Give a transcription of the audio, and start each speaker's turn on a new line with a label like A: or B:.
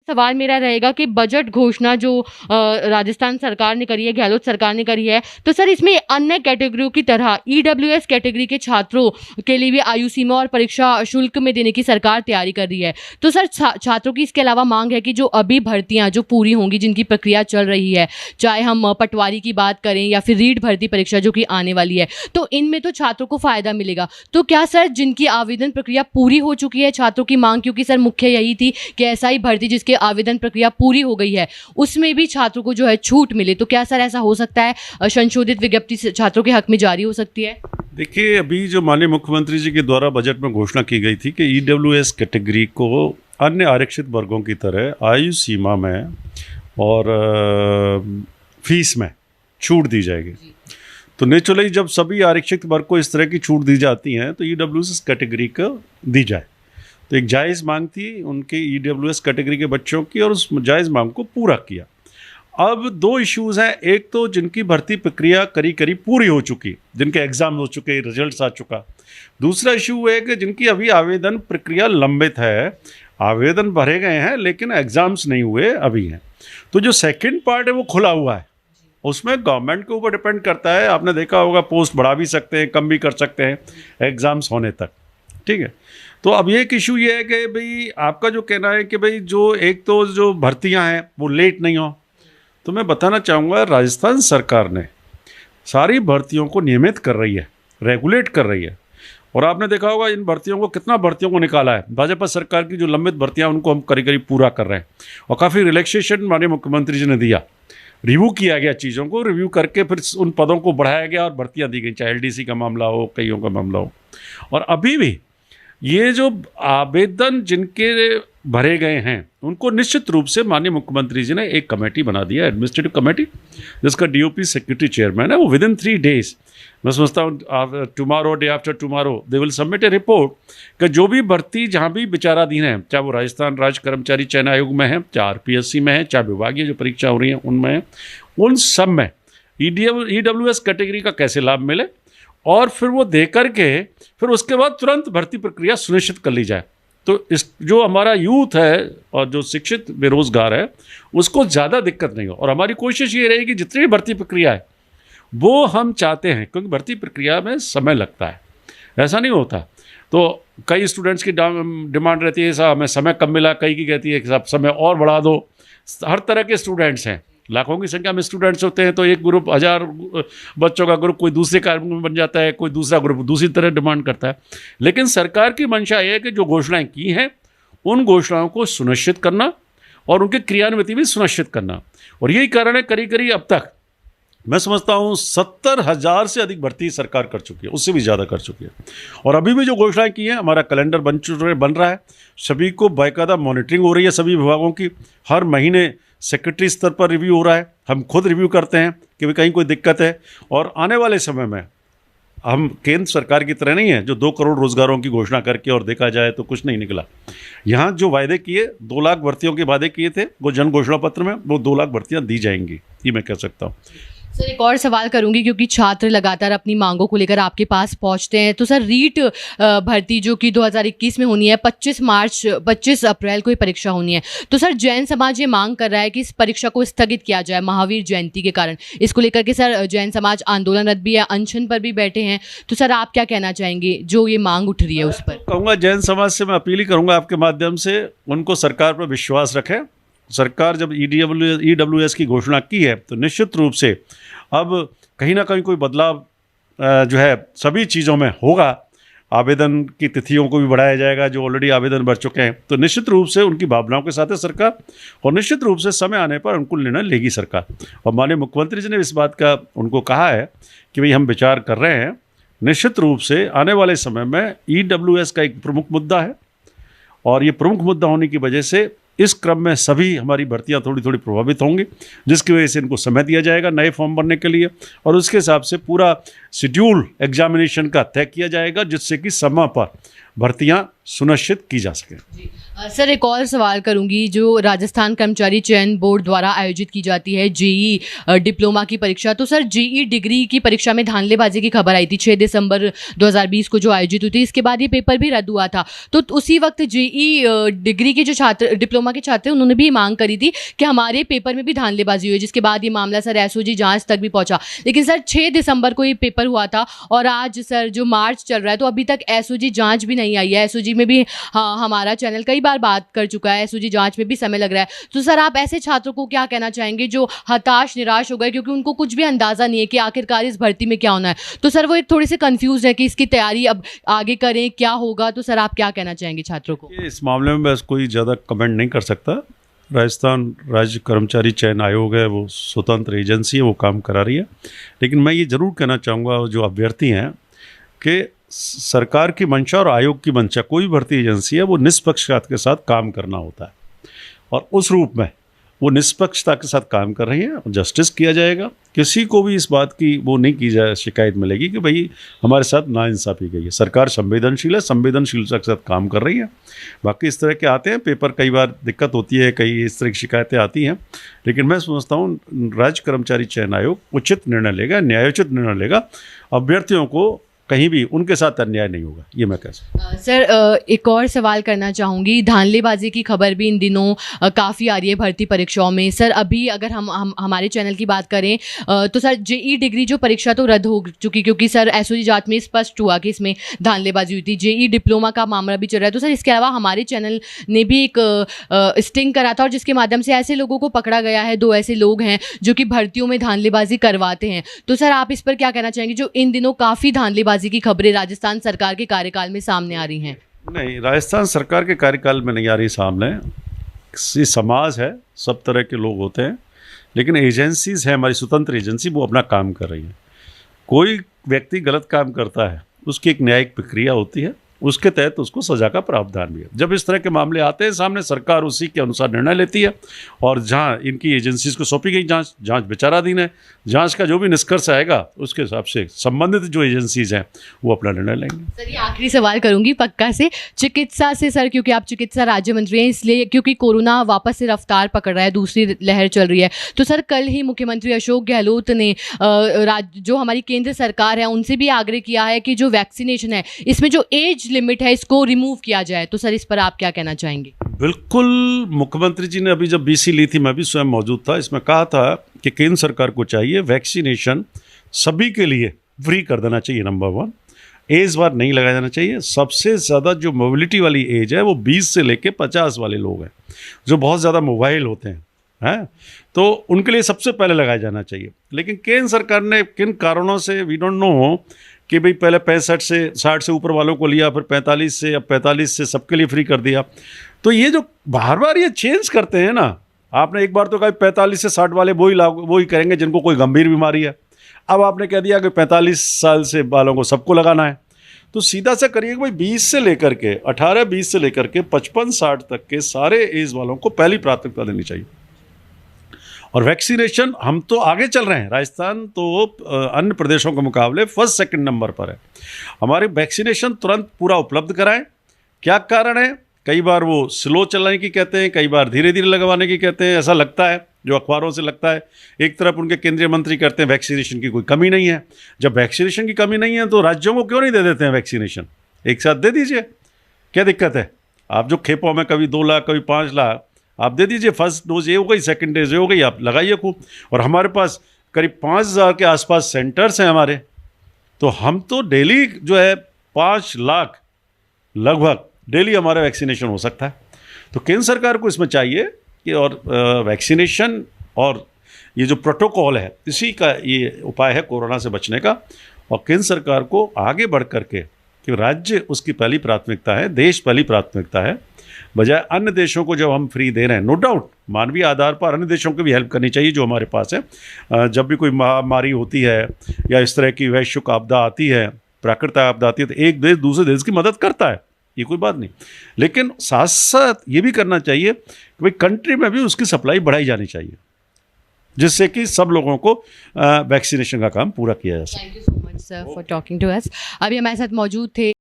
A: सवाल मेरा रहेगा कि बजट घोषणा जो राजस्थान सरकार ने करी है, गहलोत सरकार ने करी है, तो सर इसमें अन्य कैटेगरियों की तरह ईडब्ल्यूएस कैटेगरी के छात्रों के लिए भी आयु सीमा और परीक्षा शुल्क में देने की सरकार तैयारी कर रही है। तो सर छात्रों की इसके अलावा मांग है कि जो अभी भर्तियां जो पूरी होंगी, जिनकी प्रक्रिया चल रही है, चाहे हम पटवारी की बात करें या फिर रीट भर्ती परीक्षा जो कि आने वाली है, तो इनमें तो छात्रों को फायदा मिलेगा। तो क्या सर जिनकी आवेदन प्रक्रिया पूरी हो चुकी है, छात्रों की मांग क्योंकि सर मुख्य यही थी कि एसआई भर्ती जिसके आवेदन प्रक्रिया पूरी हो गई है उसमें भी छात्रों को जो है छूट मिले, तो क्या सर ऐसा हो सकता है, संशोधित विज्ञप्ति छात्रों के हक में जारी हो सकती है?
B: देखिए, अभी जो माननीय मुख्यमंत्री जी के द्वारा बजट में घोषणा की गई थी कि ईडब्ल्यूएस कैटेगरी को अन्य आरक्षित वर्गों की तरह आयु सीमा में और फीस में छूट दी जाएगी। तो नेचुरली जब सभी आरक्षित वर्ग को इस तरह की छूट दी जाती हैं तो ईडब्ल्यूएस कैटेगरी को दी जाए, तो एक जायज़ मांग थी उनके ईडब्ल्यूएस कैटेगरी के बच्चों की, और उस जायज़ मांग को पूरा किया। अब दो इश्यूज़ हैं, एक तो जिनकी भर्ती प्रक्रिया करीब पूरी हो चुकी, जिनके एग्ज़ाम हो चुके, रिजल्ट्स आ चुका। दूसरा इशू है कि जिनकी अभी आवेदन प्रक्रिया लंबित है, आवेदन भरे गए हैं लेकिन एग्ज़ाम्स नहीं हुए अभी हैं। तो जो सेकंड पार्ट है वो खुला हुआ है, उसमें गवर्नमेंट के ऊपर डिपेंड करता है। आपने देखा होगा पोस्ट बढ़ा भी सकते हैं, कम भी कर सकते हैं एग्ज़ाम्स होने तक, ठीक है। तो अब एक इशू ये है कि भाई आपका जो कहना है कि भाई जो एक तो जो भर्तियां हैं वो लेट नहीं हो, तो मैं बताना चाहूँगा राजस्थान सरकार ने सारी भर्तियों को नियमित कर रही है, रेगुलेट कर रही है। और आपने देखा होगा इन भर्तियों को, कितना भर्तियों को निकाला है। भाजपा सरकार की जो लंबित भर्तियां उनको हम करीब पूरा कर रहे हैं, और काफ़ी रिलैक्सेशन माननीय मुख्यमंत्री जी ने दिया। रिव्यू किया गया, चीज़ों को रिव्यू करके फिर उन पदों को बढ़ाया गया और भर्तियां दी गई, चाहे एलडीसी का मामला हो, कईयों का मामला हो। और अभी भी ये जो आवेदन जिनके भरे गए हैं उनको निश्चित रूप से माननीय मुख्यमंत्री जी ने एक कमेटी बना दिया, एडमिनिस्ट्रेटिव कमेटी, जिसका डीओपी सेक्रेटरी चेयरमैन है। वो विद इन 3 days, मैं समझता हूँ tomorrow, day after tomorrow they will submit A report कि जो भी भर्ती जहाँ भी विचाराधीन है, चाहे वो राजस्थान राज्य कर्मचारी चयन आयोग में है, चाहे आरपीएससी में है, चाहे विभागीय जो परीक्षा हो रही है उनमें है, उन सब में ईडब्ल्यूएस कैटेगरी का कैसे लाभ मिले, और फिर वो दे करके फिर उसके बाद तुरंत भर्ती प्रक्रिया सुनिश्चित कर ली जाए। तो इस जो हमारा यूथ है और जो शिक्षित बेरोजगार है उसको ज़्यादा दिक्कत नहीं हो। और हमारी कोशिश ये रहेगी जितनी भी भर्ती प्रक्रिया है वो हम चाहते हैं, क्योंकि भर्ती प्रक्रिया में समय लगता है, ऐसा नहीं होता। तो कई स्टूडेंट्स की डिमांड रहती है साहब हमें समय कम मिला, कई की कहती है कि साहब समय और बढ़ा दो। हर तरह के स्टूडेंट्स हैं, लाखों की संख्या में स्टूडेंट्स होते हैं, तो एक ग्रुप 1000 बच्चों का ग्रुप कोई दूसरे कार्यक्रम में बन जाता है, कोई दूसरा ग्रुप दूसरी तरह डिमांड करता है। लेकिन सरकार की मंशा ये है कि जो घोषणाएं की हैं उन घोषणाओं को सुनिश्चित करना और उनकी क्रियान्विति भी सुनिश्चित करना। और यही कारण है करीब अब तक मैं समझता हूँ 70,000 से अधिक भर्ती सरकार कर चुकी है, उससे भी ज़्यादा कर चुकी है। और अभी भी जो घोषणाएं की हैं, हमारा कैलेंडर बन रहा है, सभी को बाकायदा मॉनिटरिंग हो रही है, सभी विभागों की हर महीने सेक्रेटरी स्तर पर रिव्यू हो रहा है। हम खुद रिव्यू करते हैं कि भाई कहीं कोई दिक्कत है। और आने वाले समय में हम केंद्र सरकार की तरह नहीं है जो 2 करोड़ रोजगारों की घोषणा करके और देखा जाए तो कुछ नहीं निकला। यहाँ जो वायदे किए, 2 लाख भर्तियों के वादे किए थे, वो जन घोषणा पत्र में वो 2 लाख भर्तियाँ दी जाएंगी, ये मैं कह सकता हूँ।
A: सर एक और सवाल करूंगी, क्योंकि छात्र लगातार अपनी मांगों को लेकर आपके पास पहुंचते हैं। तो सर रीट भर्ती जो कि 2021 में होनी है, 25 अप्रैल को ही परीक्षा होनी है, तो सर जैन समाज ये मांग कर रहा है कि इस परीक्षा को स्थगित किया जाए महावीर जयंती के कारण। इसको लेकर के सर जैन समाज आंदोलनरत भी है, अनशन पर भी बैठे हैं। तो सर आप क्या कहना चाहेंगे जो ये मांग उठ रही है उस पर?
B: कहूँगा जैन समाज से मैं अपील ही करूँगा आपके माध्यम से, उनको सरकार पर विश्वास रखें। सरकार जब ईडब्ल्यूएस की घोषणा की है तो निश्चित रूप से अब कहीं ना कहीं कोई बदलाव जो है सभी चीज़ों में होगा। आवेदन की तिथियों को भी बढ़ाया जाएगा, जो ऑलरेडी आवेदन भर चुके हैं, तो निश्चित रूप से उनकी भावनाओं के साथ है सरकार, और निश्चित रूप से समय आने पर उनको निर्णय लेगी सरकार। और माननीय मुख्यमंत्री जी ने इस बात का उनको कहा है कि भाई हम विचार कर रहे हैं। निश्चित रूप से आने वाले समय में ईडब्ल्यूएस का एक प्रमुख मुद्दा है, और ये प्रमुख मुद्दा होने की वजह से इस क्रम में सभी हमारी भर्तियां थोड़ी थोड़ी प्रभावित होंगी, जिसकी वजह से इनको समय दिया जाएगा नए फॉर्म भरने के लिए, और उसके हिसाब से पूरा शेड्यूल एग्जामिनेशन का तय किया जाएगा, जिससे कि समय पर भर्तियां सुनिश्चित की जा सकें।
A: सर एक और सवाल करूंगी, जो राजस्थान कर्मचारी चयन बोर्ड द्वारा आयोजित की जाती है जेई डिप्लोमा की परीक्षा, तो सर जेई डिग्री की परीक्षा में धांधलेबाजी की खबर आई थी 6 दिसंबर 2020 को जो आयोजित हुई थी। इसके बाद ये पेपर भी रद्द हुआ था। तो उसी वक्त जेई डिग्री के जो छात्र, डिप्लोमा के छात्र, उन्होंने भी मांग करी थी कि हमारे पेपर में भी धांधलेबाजी हुई, जिसके बाद ये मामला सर एसओजी जांच तक भी पहुंचा। लेकिन सर 6 दिसंबर को ये पेपर हुआ था और आज सर जो मार्च चल रहा है, तो अभी तक एसओजी जांच भी नहीं आई है। एसओजी में भी हाँ, हमारा चैनल कई बार बात कर चुका है, एसओजी जांच में भी समय लग रहा है। तो सर आप ऐसे छात्रों को क्या कहना चाहेंगे जो हताश निराश हो गए, क्योंकि उनको कुछ भी अंदाजा नहीं है कि आखिरकार इस भर्ती में क्या होना है। तो सर वो एक थोड़े से कंफ्यूज है कि इसकी तैयारी अब आगे करें, क्या होगा। तो सर आप क्या कहना चाहेंगे छात्रों को?
B: इस मामले में बस कोई ज़्यादा कमेंट नहीं कर सकता। राजस्थान राज्य कर्मचारी चयन आयोग है, वो स्वतंत्र एजेंसी है, वो काम करा रही है। लेकिन मैं ये ज़रूर कहना चाहूँगा जो अभ्यर्थी हैं कि सरकार की मंशा और आयोग की मंशा, कोई भर्ती एजेंसी है वो निष्पक्षता के साथ काम करना होता है, और उस रूप में वो निष्पक्षता के साथ काम कर रही है। जस्टिस किया जाएगा, किसी को भी इस बात की वो नहीं की जाए, शिकायत मिलेगी कि भाई हमारे साथ नाइंसाफ़ी गई है। सरकार संवेदनशील है, संवेदनशीलता के साथ काम कर रही है। बाकी इस तरह के आते हैं पेपर, कई बार दिक्कत होती है, कई इस तरह की शिकायतें आती हैं, लेकिन मैं समझता हूँ राज्य कर्मचारी चयन आयोग उचित निर्णय लेगा, न्यायोचित निर्णय लेगा। अभ्यर्थियों को कहीं भी उनके साथ अन्याय नहीं होगा, ये मैं कह सकता हूं।
A: सर एक और सवाल करना चाहूँगी, धांधलेबाजी की खबर भी इन दिनों काफ़ी आ रही है भर्ती परीक्षाओं में। सर अभी अगर हम हमारे चैनल की बात करें तो सर जेई डिग्री जो परीक्षा तो रद्द हो चुकी, क्योंकि सर एसओजी जांच में स्पष्ट हुआ कि इसमें धांधलेबाजी हुई थी। जेई डिप्लोमा का मामला भी चल रहा है। तो सर इसके अलावा हमारे चैनल ने भी एक स्टिंग करा था, और जिसके माध्यम से ऐसे लोगों को पकड़ा गया है। 2 ऐसे लोग हैं जो कि भर्तियों में धांधलेबाजी करवाते हैं। तो सर आप इस पर क्या कहना चाहेंगे, जो इन दिनों काफ़ी धांधलेबाजी की खबरें राजस्थान सरकार के कार्यकाल में सामने आ रही हैं?
B: नहीं, राजस्थान सरकार के कार्यकाल में नहीं आ रही सामने। ये समाज है, सब तरह के लोग होते हैं, लेकिन एजेंसीज है, हमारी स्वतंत्र एजेंसी, वो अपना काम कर रही है। कोई व्यक्ति गलत काम करता है, उसकी एक न्यायिक प्रक्रिया होती है, उसके तहत उसको सज़ा का प्रावधान भी है। जब इस तरह के मामले आते हैं सामने, सरकार उसी के अनुसार निर्णय लेती है, और जहां इनकी एजेंसीज को सौंपी गई जांच विचाराधीन है। जांच का जो भी निष्कर्ष आएगा उसके हिसाब से संबंधित जो एजेंसीज हैं वो अपना निर्णय लेंगे।
A: सर ये आखिरी सवाल करूंगी पक्का से, चिकित्सा से सर, क्योंकि आप चिकित्सा राज्य मंत्री हैं, इसलिए क्योंकि कोरोना वापस से रफ्तार पकड़ रहा है, दूसरी लहर चल रही है। तो सर कल ही मुख्यमंत्री अशोक गहलोत ने जो हमारी केंद्र सरकार है उनसे भी आग्रह किया है कि जो वैक्सीनेशन है इसमें जो एज लिमिट है इसको रिमूव किया जाए। तो सर इस पर आप क्या कहना चाहेंगे?
B: बिल्कुल, मुख्यमंत्री जी ने अभी जब बीसी ली थी, मैं भी स्वयं मौजूद था, इसमें कहा था कि केंद्र सरकार को चाहिए वैक्सीनेशन सभी के लिए फ्री कर देना चाहिए। नंबर 1, एज बार नहीं लगाया जाना चाहिए। सबसे ज़्यादा जो मोबिलिटी वाली एज है वो 20 से लेके 50 वाले लोग हैं, जो बहुत ज़्यादा मोबाइल होते हैं, तो उनके लिए सबसे पहले लगाया जाना चाहिए। लेकिन केंद्र सरकार ने किन कारणों से, वी डोंट नो, कि भाई पहले 65 से 60 से ऊपर वालों को लिया, फिर 45 से, अब 45 से सबके लिए फ्री कर दिया। तो ये जो बार बार ये चेंज करते हैं ना, आपने एक बार तो कहा 45 से 60 वाले वही करेंगे जिनको कोई गंभीर बीमारी है। अब आपने कह दिया कि 45 साल से वालों को सबको लगाना है। तो सीधा सा करिए कि भाई 20 से लेकर के 18-20 से लेकर के 55-60 तक के सारे एज वालों को पहली प्राथमिकता देनी चाहिए। और वैक्सीनेशन हम तो आगे चल रहे हैं, राजस्थान तो अन्य प्रदेशों के मुकाबले 1st-2nd नंबर पर है। हमारे वैक्सीनेशन तुरंत पूरा उपलब्ध कराएं। क्या कारण है? कई बार वो स्लो चलाने की कहते हैं, कई बार धीरे धीरे लगवाने की कहते हैं, ऐसा लगता है, जो अखबारों से लगता है। एक तरफ उनके केंद्रीय मंत्री कहते हैं वैक्सीनेशन की कोई कमी नहीं है। जब वैक्सीनेशन की कमी नहीं है तो राज्यों को क्यों नहीं दे देते हैं वैक्सीनेशन? एक साथ दे दीजिए, क्या दिक्कत है? आप जो खेपों में कभी 2 लाख कभी 5 लाख आप दे दीजिए। फर्स्ट डोज ये हो गई, सेकंड डोज ये हो गई, आप लगाइए खूब। और हमारे पास करीब 5000 के आसपास सेंटर्स हैं हमारे, तो हम तो डेली जो है 5 लाख लगभग डेली हमारा वैक्सीनेशन हो सकता है। तो केंद्र सरकार को इसमें चाहिए कि और वैक्सीनेशन और ये जो प्रोटोकॉल है इसी का ये उपाय है कोरोना से बचने का। और केंद्र सरकार को आगे बढ़ करके कि राज्य उसकी पहली प्राथमिकता है, देश पहली प्राथमिकता है, बजाय अन्य देशों को जब हम फ्री दे रहे हैं। नो डाउट मानवीय आधार पर अन्य देशों की भी हेल्प करनी चाहिए जो हमारे पास है। जब भी कोई महामारी होती है या इस तरह की वैश्विक आपदा आती है, प्राकृतिक आपदा आती है, तो एक देश दूसरे देश की मदद करता है, ये कोई बात नहीं। लेकिन साथ साथ ये भी करना चाहिए कि भाई कंट्री में भी उसकी सप्लाई बढ़ाई जानी चाहिए, जिससे कि सब लोगों को वैक्सीनेशन का काम पूरा किया जा सके।
A: Thank you so much sir for talking to us. अभी हमारे साथ मौजूद थे